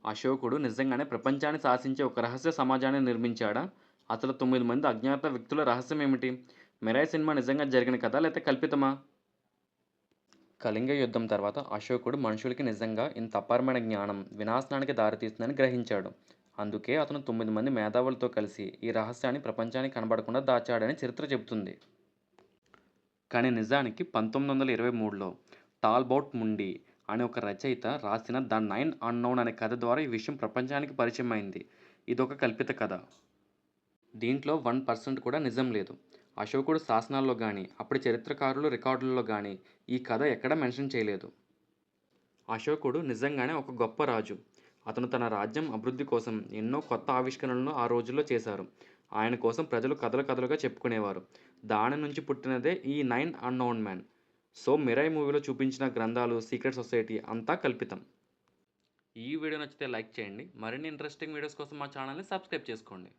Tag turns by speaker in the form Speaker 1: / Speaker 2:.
Speaker 1: అశోకుడు నిజంగానే ప్రపంచాన్ని శాసించే ఒక రహస్య సమాజాన్ని నిర్మించాడా? అసలు 9 మంది అజ్ఞాత వ్యక్తుల రహస్యం ఏమిటి? 'మిరాయ్' సినిమా నిజంగా జరిగిన కథా లేతే కల్పితమా? కళింగ యుద్ధం తర్వాత అశోకుడు మనుషులకి నిజంగా ఇంత అపారమైన జ్ఞానం వినాశనానికి దారితీస్తుందని గ్రహించాడు. అందుకే అతను 9 మంది మేధావులతో కలిసి ఈ రహస్యాన్ని ప్రపంచానికి కనబడకుండా దాచాడని చరిత్ర చెబుతుంది. కానీ నిజానికి 1923లో టాల్బోట్ ముండీ అనే ఒక రచయిత రాసిన 'ద నైన్ అన్నోన్' అనే కథ ద్వారా ఈ విషయం ప్రపంచానికి పరిచయం అయింది. ఇదొక కల్పిత కథ. దీంట్లో 1% కూడా నిజం లేదు. అశోకుడు శాసనాల్లో గానీ, అప్పటి చరిత్రకారులు రికార్డుల్లో గానీ ఈ కథ ఎక్కడా మెన్షన్ చేయలేదు. అశోకుడు నిజంగానే ఒక గొప్ప రాజు. అతను తన రాజ్యం అభివృద్ధి కోసం ఎన్నో కొత్త ఆవిష్కరణలను ఆ రోజుల్లో చేశారు. ఆయన కోసం ప్రజలు కథలు కథలుగా చెప్పుకునేవారు. దాని నుంచి పుట్టినదే ఈ 9 అన్నోన్ మ్యాన్. సో 'మిరాయ్' మూవీలో చూపించిన గ్రంథాలు, సీక్రెట్ సొసైటీ అంతా కల్పితం. ఈ వీడియో నచ్చితే లైక్ చేయండి. మరిన్ని ఇంట్రెస్టింగ్ వీడియోస్ కోసం మా ఛానల్‌ని సబ్స్క్రైబ్ చేసుకోండి.